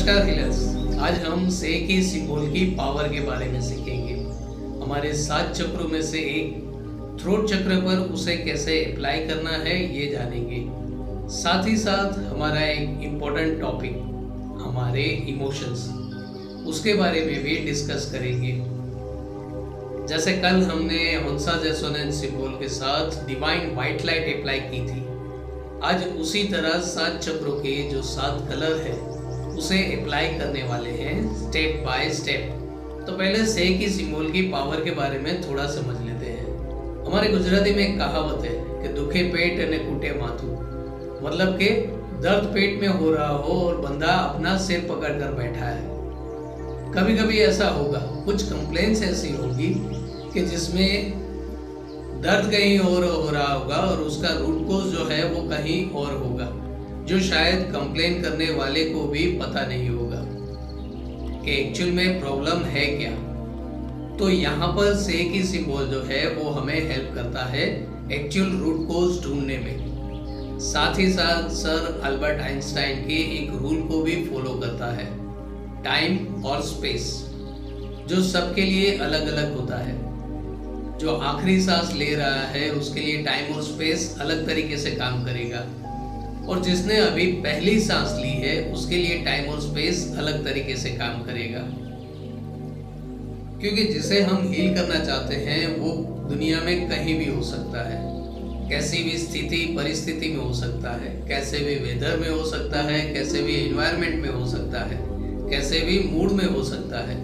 नमस्कार हीलर्स। आज हम से की सिंबल की पावर के बारे में सीखेंगे। हमारे 7 चक्रों में से एक थ्रोट चक्र पर उसे कैसे अप्लाई करना है ये जानेंगे। साथ ही साथ हमारा एक इम्पोर्टेंट टॉपिक हमारे इमोशंस, उसके बारे में भी डिस्कस करेंगे। जैसे कल हमने हंसा रेजोनेंस सिंबल के साथ डिवाइन व्हाइट लाइट अप्लाई की थी, आज उसी तरह 7 चक्रों के जो 7 कलर है उसे अप्लाई करने वाले हैं स्टेप बाय स्टेप। तो पहले से की सिंबल की पावर के बारे में थोड़ा समझ लेते हैं। हमारे गुजराती में एक कहावत है कि दुखे पेट ने कूटे माथू, मतलब कि दर्द पेट में हो रहा हो और बंदा अपना सिर पकड़ कर बैठा है। कभी कभी ऐसा होगा, कुछ कंप्लेंट्स ऐसी होगी कि जिसमें दर्द कहीं और हो रहा होगा और उसका रूट कोज जो है वो कहीं और होगा, जो शायद कंप्लेन करने वाले को भी पता नहीं होगा कि एक्चुअल में प्रॉब्लम है क्या। तो यहाँ पर से की सिंबल जो है वो हमें हेल्प करता है एक्चुअल रूट कोज ढूंढने में। साथ ही साथ सर अल्बर्ट आइंस्टाइन के एक रूल को भी फॉलो करता है, टाइम और स्पेस, जो सबके लिए अलग अलग होता है। जो आखिरी सांस ले रहा है उसके लिए टाइम और स्पेस अलग तरीके से काम करेगा, और जिसने अभी पहली सांस ली है उसके लिए टाइम और स्पेस अलग तरीके से काम करेगा। क्योंकि जिसे हम हील करना चाहते हैं वो दुनिया में कहीं भी हो सकता है, कैसी भी स्थिति परिस्थिति में हो सकता है, कैसे भी वेदर में हो सकता है, कैसे भी एनवायरनमेंट में हो सकता है, कैसे भी मूड में हो सकता है।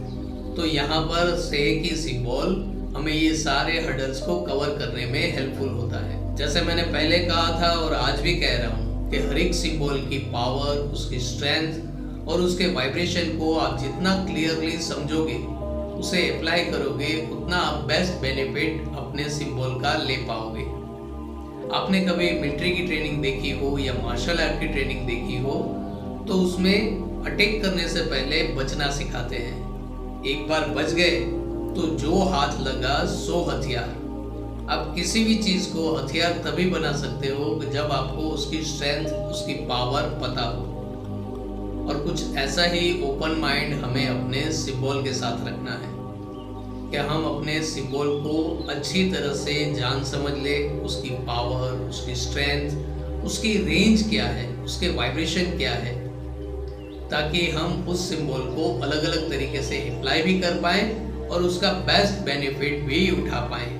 तो यहाँ पर से की सिंबल हमें ये सारे हर्डल्स को कवर करने में हेल्पफुल होता है। जैसे मैंने पहले कहा था और आज भी कह रहा हूँ कि हर एक सिंबल की पावर, उसकी स्ट्रेंथ और उसके वाइब्रेशन को आप जितना क्लियरली समझोगे, उसे अप्लाई करोगे, उतना आप बेस्ट बेनिफिट अपने सिंबल का ले पाओगे। आपने कभी मिलिट्री की ट्रेनिंग देखी हो या मार्शल आर्ट की ट्रेनिंग देखी हो, तो उसमें अटैक करने से पहले बचना सिखाते हैं। एक बार बच गए तो जो हाथ लगा सो हथियार। आप किसी भी चीज को हथियार तभी बना सकते हो जब आपको उसकी स्ट्रेंथ, उसकी पावर पता हो। और कुछ ऐसा ही ओपन माइंड हमें अपने सिंबल के साथ रखना है कि हम अपने सिंबल को अच्छी तरह से जान समझ ले, उसकी पावर, उसकी स्ट्रेंथ, उसकी रेंज क्या है, उसके वाइब्रेशन क्या है, ताकि हम उस सिंबल को अलग अलग तरीके से अप्लाई भी कर पाए और उसका बेस्ट बेनिफिट भी उठा पाए।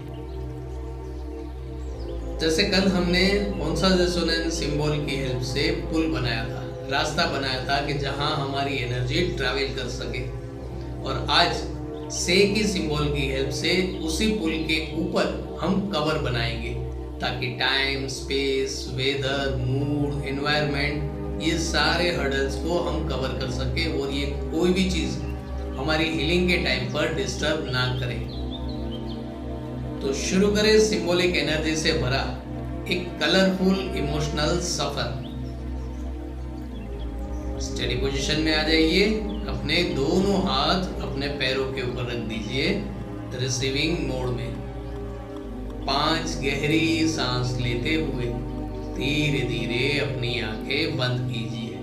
जैसे कल हमने हंसा रेजोनेंस सिंबल की हेल्प से पुल बनाया था, रास्ता बनाया था कि जहां हमारी एनर्जी ट्रैवल कर सके, और आज से की सिंबल की हेल्प से उसी पुल के ऊपर हम कवर बनाएंगे, ताकि time, space, weather, mood, environment, ये सारे हर्डल्स को हम कवर कर सके और ये कोई भी चीज हमारी हीलिंग के टाइम पर डिस्टर्ब ना करे। तो शुरू करें सिंबॉलिक एनर्जी से भरा एक कलरफुल इमोशनल सफर। स्टडी पोजीशन में आ जाइए, अपने दोनों हाथ अपने पैरों के ऊपर रख दीजिए रिसीविंग मोड में। 5 गहरी सांस लेते हुए धीरे धीरे अपनी आंखें बंद कीजिए।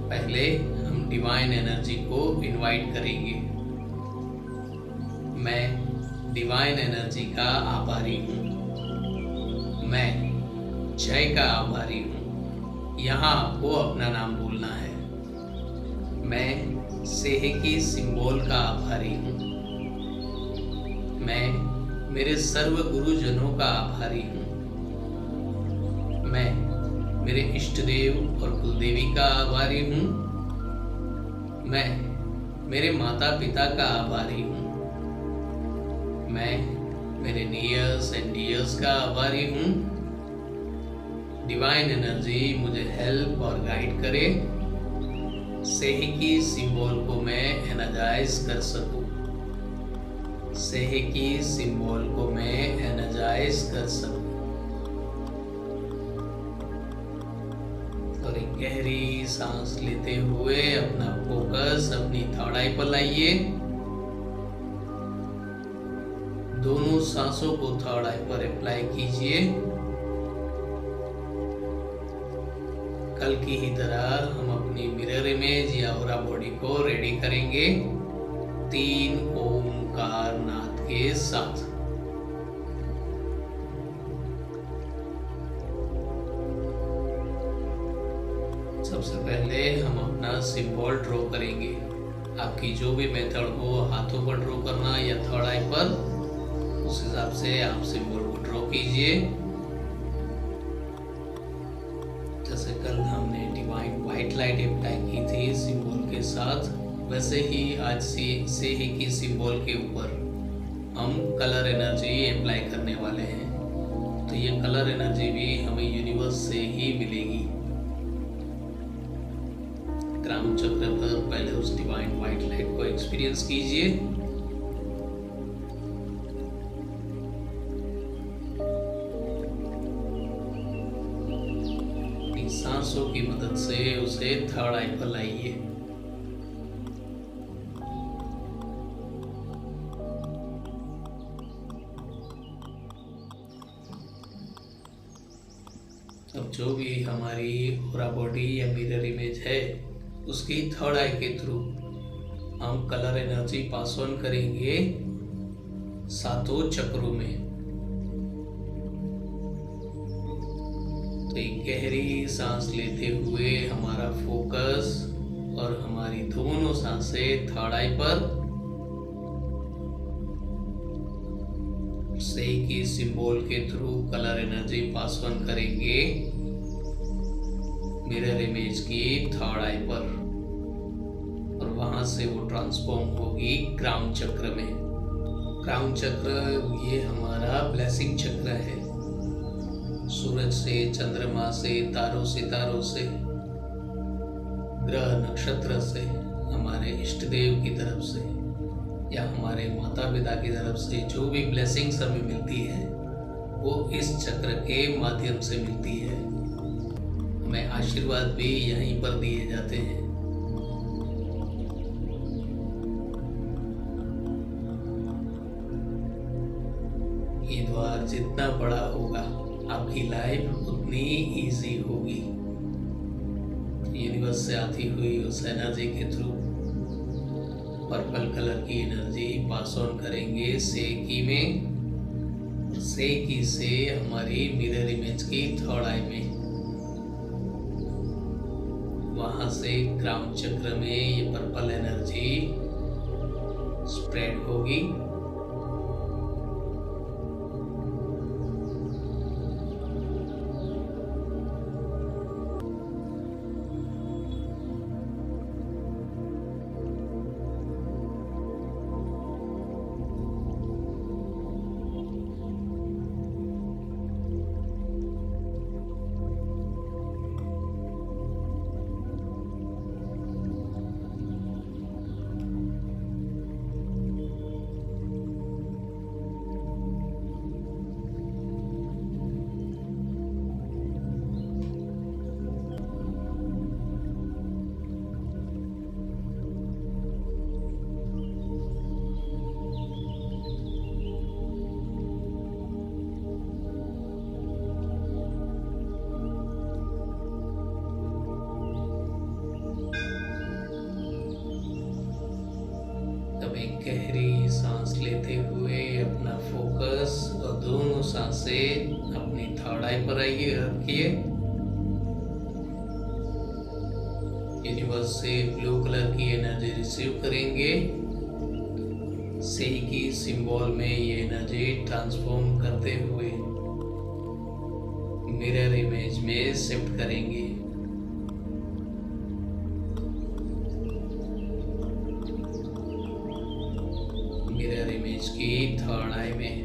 पहले हम डिवाइन एनर्जी को इनवाइट करेंगे। मैं डिवाइन एनर्जी का आभारी हूँ, मैं जय का आभारी हूँ। यहाँ आपको अपना नाम बोलना है। मैं सेह की सिंबल का आभारी हूँ। मैं मेरे सर्व गुरुजनों का आभारी हूँ। मैं मेरे इष्ट देव और कुलदेवी का आभारी हूँ। मैं मेरे माता पिता का आभारी हूँ। मैं मेरे नियर्स एंड डियर्स का आभारी हूँ। डिवाइन एनर्जी मुझे हेल्प और गाइड करे, सेह की सिंबल को मैं एनर्जाइज कर सकूं। सेह की सिंबल को मैं एनर्जाइज कर सकूं। और एक गहरी सांस लेते हुए अपना फोकस अपनी थर्ड आई पर लाइए। दोनों सांसों को थर्ड आई पर अप्लाई कीजिए। कल की ही तरह हम अपनी मिरर इमेज या ऑरा बॉडी को रेडी करेंगे 3 ओमकार नाद के साथ। सबसे पहले हम अपना सिंबल ड्रॉ करेंगे। आपकी जो भी मेथड हो, हाथों पर ड्रॉ करना या थर्ड आई पर, उस हिसाब से आप सिंबल को ड्रॉ कीजिए। जैसे कल हमने डिवाइन व्हाइट लाइट अप्लाई की थी सिंबल के साथ, वैसे ही आज से ही की सिंबल के ऊपर हम कलर एनर्जी अप्लाई करने वाले हैं। तो ये कलर एनर्जी भी हमें यूनिवर्स से ही मिलेगी। क्राउन चक्र पर पहले उस डिवाइन व्हाइट लाइट को एक्सपीरियंस कीजिए। अपनी सांसों की मदद से उसे थर्ड आई पर लाइए। अब जो भी हमारी ऑरा बॉडी या मिरर इमेज है, उसकी थर्ड आई के थ्रू हम कलर एनर्जी पास ऑन करेंगे 7 चक्रों में। तो एक गहरी सांस लेते हुए हमारा फोकस और हमारी दोनों सांसें थर्ड आई पर, सही की सिंबल के through colour energy pass on करेंगे मिरर इमेज की थर्ड आई पर, और वहां से वो ट्रांसफॉर्म होगी क्राउन चक्र में। क्राउन चक्र ये हमारा ब्लेसिंग चक्र है। सूरज से, चंद्रमा से, तारों सितारों से, ग्रह नक्षत्र से, हमारे इष्ट देव की तरफ से या हमारे माता पिता की तरफ से जो भी ब्लेसिंग्स हमें मिलती है, वो इस चक्र के माध्यम से मिलती है। हमें आशीर्वाद भी यहीं पर दिए जाते हैं। ये द्वार जितना बड़ा होगा, आपकी लाइफ उतनी इजी होगी। यूनिवर्स से आती हुई उस एनर्जी के थ्रू पर्पल कलर की एनर्जी पास ऑन करेंगे सेकी में, सेकी से हमारी मिरर इमेज की थर्ड आई में, वहां से क्राउन चक्र में ये पर्पल एनर्जी स्प्रेड होगी। एक गहरी सांस लेते हुए अपना फोकस और दोनों सांसें अपनी थर्ड आई पर आइए, रखिए। यूनिवर्स से ब्लू कलर की एनर्जी रिसीव करेंगे। सही की सिंबल में ये एनर्जी ट्रांसफॉर्म करते हुए मिरर इमेज में शिफ्ट करेंगे। मिरर इमेज की थर्ड आई में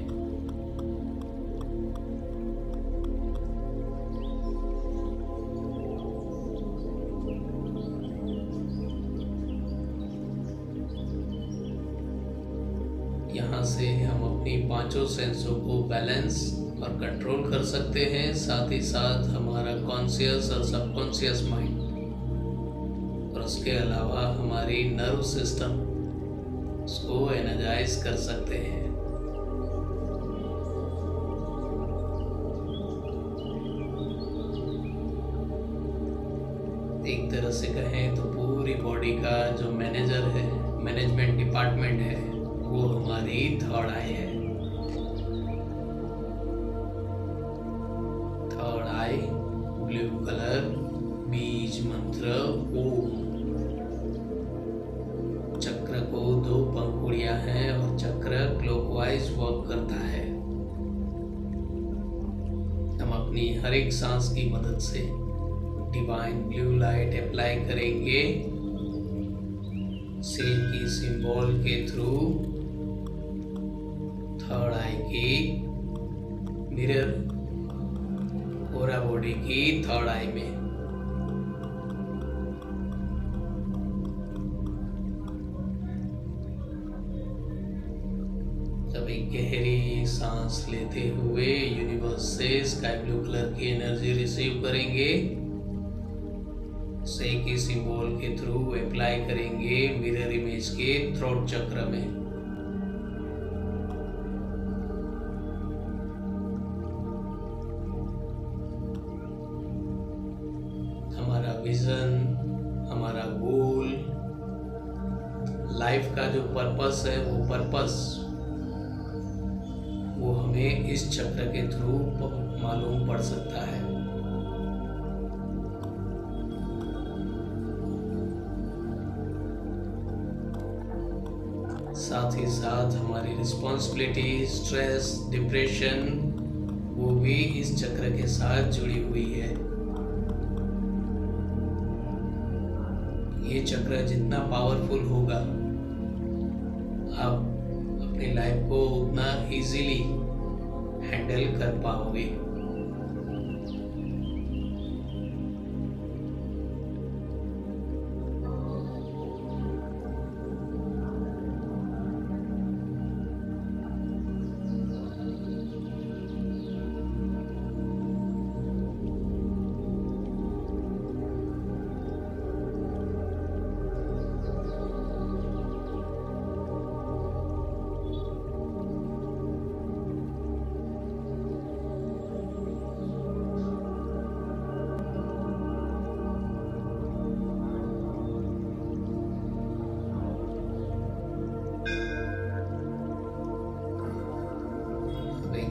यहाँ से हम अपनी पांचों सेंसों को बैलेंस और कंट्रोल कर सकते हैं। साथ ही साथ हमारा कॉन्शियस और सबकॉन्शियस माइंड और उसके अलावा हमारी नर्व सिस्टम उसको एनर्जाइज कर सकते हैं। एक तरह से कहें तो पूरी बॉडी का जो मैनेजर है, मैनेजमेंट डिपार्टमेंट है, वो हमारी थर्ड आई है। थर्ड आई, ब्लू कलर, बीज मंत्र ओम। चक्र को 2 पंखुड़ियां हैं और चक्र क्लॉकवाइज वर्क करता है। हम अपनी हर एक सांस की मदद से डिवाइन ब्लू लाइट अप्लाई करेंगे सेल की सिंबल के थ्रू थर्ड आई की मिरर पूरा बॉडी की थर्ड आई में। सभी गहरी सांस लेते हुए यूनिवर्स से स्काई ब्लू कलर की एनर्जी रिसीव करेंगे। से की सिंबल के थ्रू अप्लाई करेंगे मिरर इमेज के थ्रोट चक्र में। हमारा विजन, हमारा गोल, लाइफ का जो पर्पस है, वो पर्पस वो हमें इस चक्र के थ्रू मालूम पड़ सकता है। साथ ही साथ हमारी रिस्पॉन्सिबिलिटी, स्ट्रेस, डिप्रेशन वो भी इस चक्र के साथ जुड़ी हुई है। ये चक्र जितना पावरफुल होगा, आप अपनी लाइफ को उतना इजीली हैंडल कर पाओगे।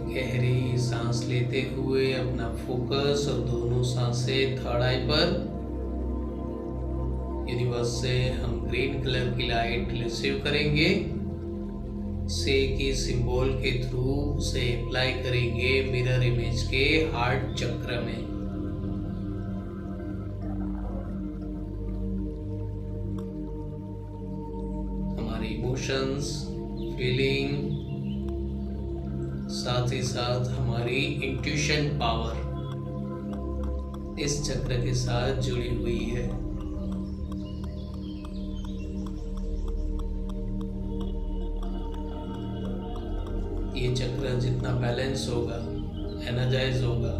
गहरी सांस लेते हुए अपना फोकस और दोनों सांसें थर्ड आई पर। यूनिवर्स से हम ग्रीन कलर की लाइट रिसीव करेंगे। से की सिंबल के थ्रू उसे अप्लाई करेंगे मिरर इमेज के हार्ट चक्र में। हमारे इमोशंस, फीलिंग, साथ ही साथ हमारी इंट्यूशन पावर इस चक्र के साथ जुड़ी हुई है। ये चक्र जितना बैलेंस होगा, एनर्जाइज होगा,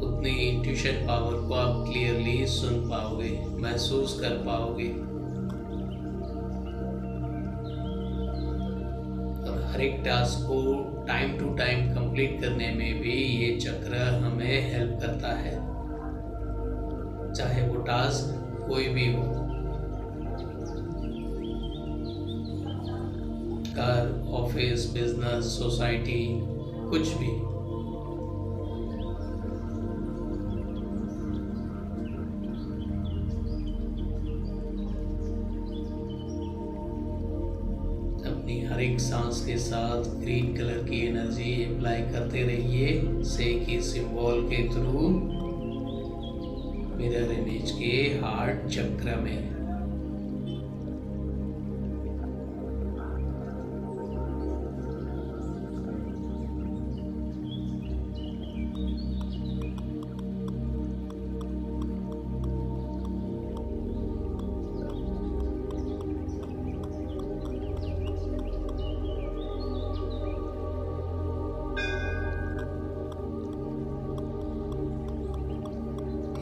उतनी इंट्यूशन पावर को आप क्लियरली सुन पाओगे, महसूस कर पाओगे। हर एक टास्क को टाइम टू टाइम कंप्लीट करने में भी ये चक्र हमें हेल्प करता है, चाहे वो टास्क कोई भी हो। घर, ऑफिस, बिजनेस, सोसाइटी, कुछ भी। हर एक सांस के साथ ग्रीन कलर की एनर्जी अप्लाई करते रहिए से की सिंबल के थ्रू मिरर इमेज के हार्ट चक्र में।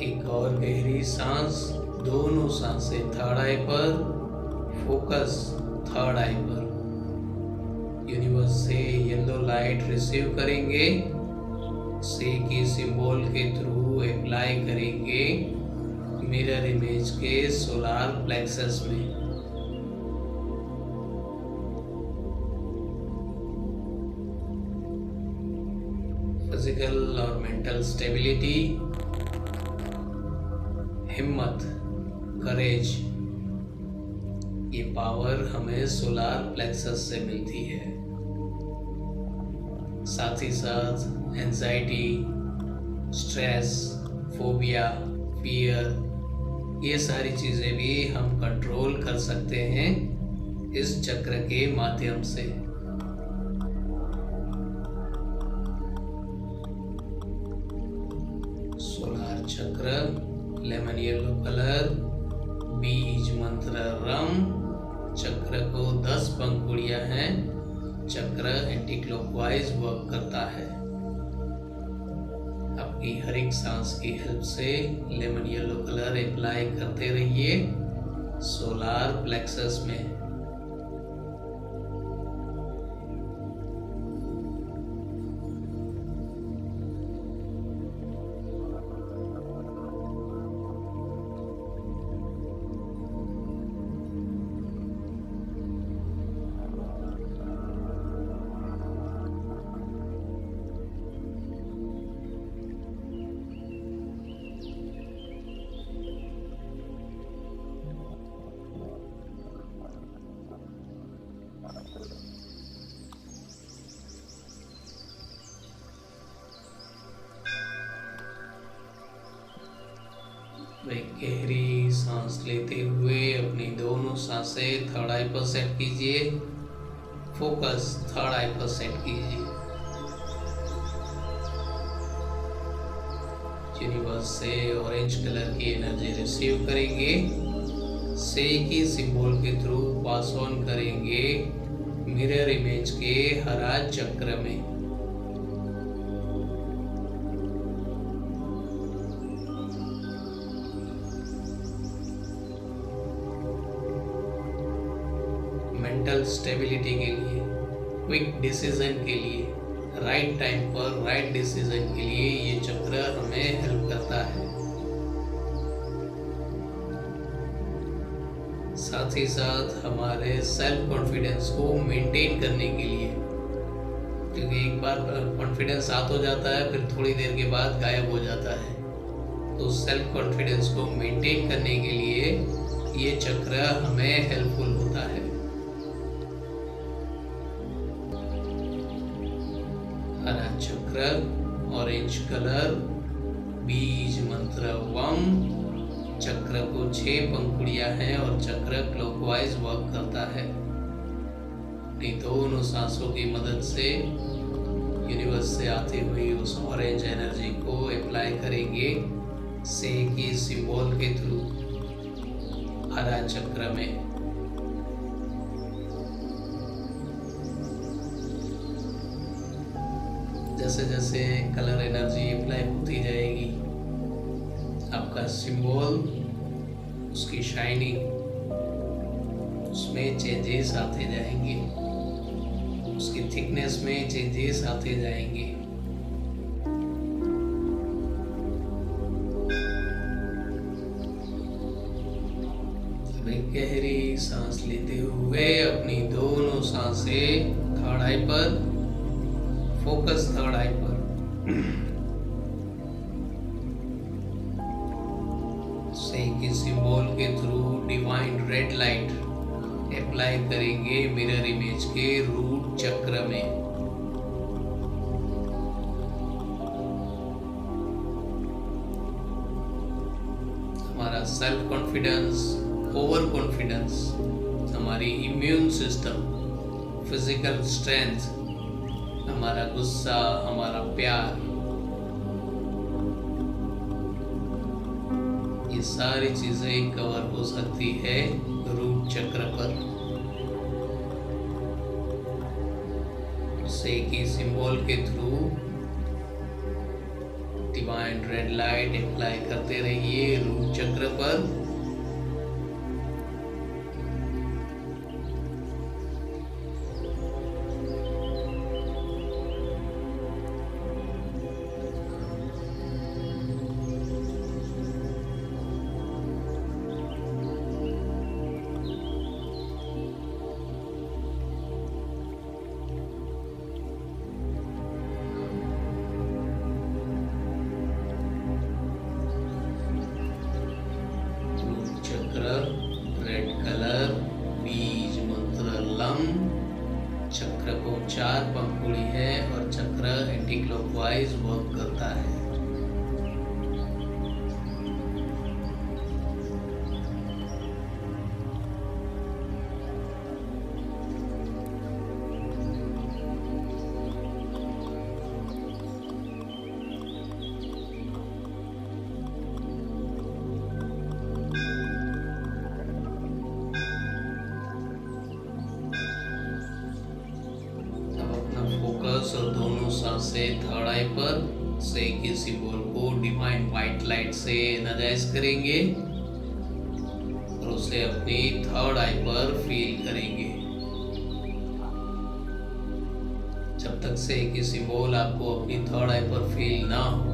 एक और गहरी सांस, दोनों सांसें थर्ड आई पर, फोकस थर्ड आई पर। यूनिवर्स से येलो लाइट रिसीव करेंगे। से की सिंबल के थ्रू अप्लाई करेंगे मिरर इमेज के सोलार प्लेक्सस में। फिजिकल और मेंटल स्टेबिलिटी, हिम्मत, करेज, ये पावर हमें सोलार प्लेक्सस से मिलती है। साथ ही साथ एंजाइटी, स्ट्रेस, फोबिया, फियर, ये सारी चीज़ें भी हम कंट्रोल कर सकते हैं इस चक्र के माध्यम से। सोलार चक्र, लेमन येलो कलर, बीज मंत्र रम। चक्र को 10 पंखुड़ियां हैं। चक्र एंटी क्लॉकवाइज वर्क करता है। अपनी हर एक सांस की हेल्प से लेमन येलो कलर अप्लाई करते रहिए सोलार प्लेक्सस में। एक गहरी सांस लेते हुए अपनी दोनों सांसें थर्ड आई पर सेट कीजिए। फोकस थर्ड आई पर सेट कीजिए। यूनिवर्स से ऑरेंज कलर की एनर्जी रिसीव करेंगे। से की सिंबल के थ्रू पास ऑन करेंगे मिरर इमेज के हरा चक्र में। मेंटल स्टेबिलिटी के लिए, क्विक डिसीजन के लिए, राइट टाइम पर राइट डिसीजन के लिए ये चक्र हमें हेल्प करता है। साथ ही साथ हमारे सेल्फ कॉन्फिडेंस को मेंटेन करने के लिए, क्योंकि एक बार कॉन्फिडेंस आ तो जाता है फिर थोड़ी देर के बाद गायब हो जाता है। तो सेल्फ कॉन्फिडेंस को मेंटेन करने के लिए ये चक्र हमें हेल्पफुल होता है। हरा चक्र, ऑरेंज कलर, बीज मंत्र वम। चक्र को 6 पंखुड़ियां हैं और चक्र क्लॉकवाइज वर्क करता है। अपनी दोनों सांसों की मदद से यूनिवर्स से आती हुई उस ऑरेंज एनर्जी को अप्लाई करेंगे से की सिंबल के थ्रू हरा चक्र में। जैसे जैसे कलर एनर्जी अप्लाई होती जाएगी आपका सिंबल, उसकी शाइनिंग, उसमें चेंजेस आते जाएंगे, उसकी थिकनेस में चेंजेस आते जाएंगे। गहरी सांस लेते हुए अपनी दोनों सांसें थर्ड आई पर, फोकस थर्ड आई पर। से की सिंबल के through divine red light apply करेंगे मिरर इमेज के रूट चक्र में। हमारा सेल्फ कॉन्फिडेंस, ओवर कॉन्फिडेंस, हमारी इम्यून सिस्टम, फिजिकल स्ट्रेंथ, हमारा गुस्सा, हमारा प्यार, ये सारी चीजें कवर हो सकती है रूट चक्र पर। से की सिंबल के through divine red light apply करते रहिए रूट चक्र पर। क्लॉकवाइज वर्क करता है। फोकस और दोनों सांसें थर्ड आई पर से के सिंबल को डिवाइन व्हाइट लाइट से एनर्जाइज करेंगे और उसे अपनी थर्ड आई पर फील करेंगे। जब तक से के सिंबल आपको अपनी थर्ड आई पर फील ना हो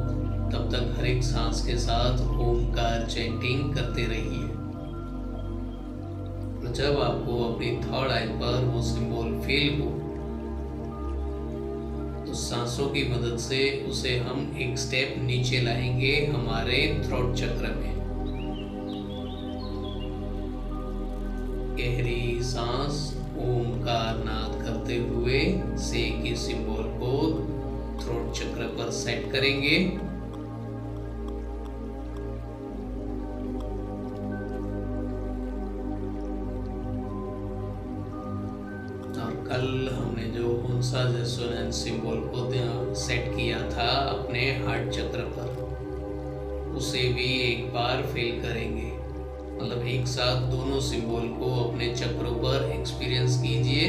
तब तक हर एक सांस के साथ ओमकार चैंटिंग करते रहिए। जब आपको अपनी थर्ड आई पर वो सिंबल फील हो तो सांसों की मदद से उसे हम एक स्टेप नीचे लाएंगे हमारे थ्रोट चक्र में। गहरी सांस ओमकार नाद करते हुए से के सिंबल को थ्रोट चक्र पर सेट करेंगे। कल हमने जो हुंसा रेजोनेंस सिंबल को सेट किया था अपने हार्ट चक्र पर, उसे भी एक बार फील करेंगे। मतलब एक साथ दोनों सिंबल को अपने चक्रों पर एक्सपीरियंस कीजिए।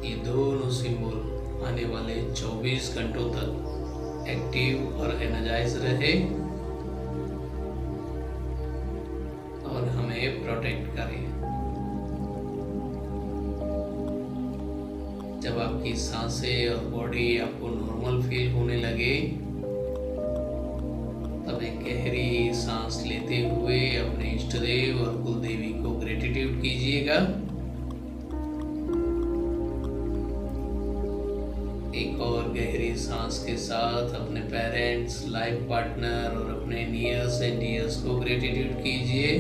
ये दोनों सिंबल आने वाले 24 घंटों तक एक्टिव और एनर्जाइज रहे और हमें प्रोटेक्ट करे। जब आपकी सांसें और बॉडी आपको नॉर्मल फील होने लगे तब एक गहरी सांस लेते हुए अपने इष्ट देव और कुल देवी को ग्रेटिट्यूड कीजिएगा। एक और गहरी सांस के साथ अपने पेरेंट्स, लाइफ पार्टनर और अपने नियर्स एंड डियर्स को ग्रेटिट्यूड कीजिए।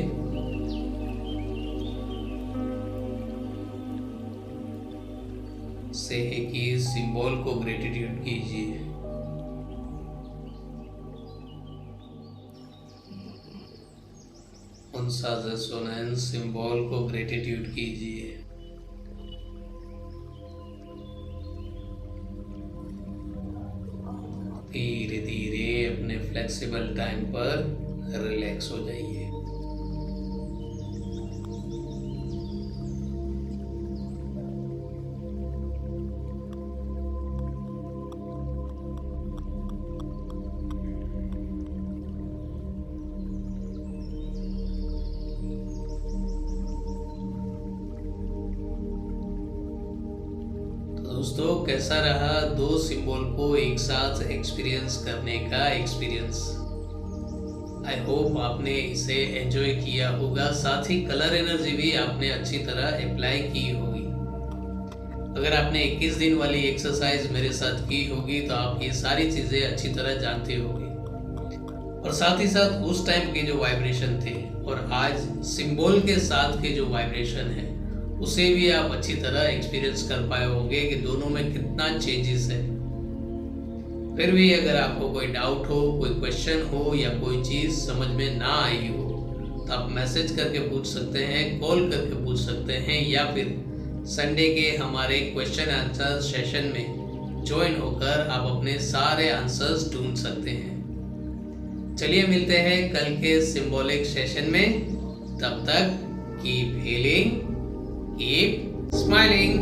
सेहे की सिंबल को ग्रेटिट्यूड कीजिए। हुंसा रेजोनेंस सिंबल को ग्रेटिट्यूड कीजिए। धीरे धीरे अपने फ्लेक्सिबल टाइम पर रिलैक्स हो जाइए। दोस्तों, कैसा रहा दो सिंबल को एक साथ एक्सपीरियंस करने का एक्सपीरियंस? आई होप आपने इसे एंजॉय किया होगा, साथ ही कलर एनर्जी भी आपने अच्छी तरह अप्लाई की होगी। अगर आपने 21 दिन वाली एक्सरसाइज मेरे साथ की होगी तो आप ये सारी चीज़ें अच्छी तरह जानते होंगे और साथ ही साथ उस टाइम के जो वाइब्रेशन थे और आज सिंबल के साथ के जो वाइब्रेशन है उसे भी आप अच्छी तरह एक्सपीरियंस कर पाए होंगे कि दोनों में कितना चेंजेस है। फिर भी अगर आपको कोई डाउट हो, कोई क्वेश्चन हो या कोई चीज़ समझ में ना आई हो तो आप मैसेज करके पूछ सकते हैं, कॉल करके पूछ सकते हैं या फिर संडे के हमारे क्वेश्चन आंसर सेशन में ज्वाइन होकर आप अपने सारे आंसर्स ढूंढ सकते हैं। चलिए मिलते हैं कल के सिंबॉलिक सेशन में। तब तक कीप हीलिंग, keep smiling.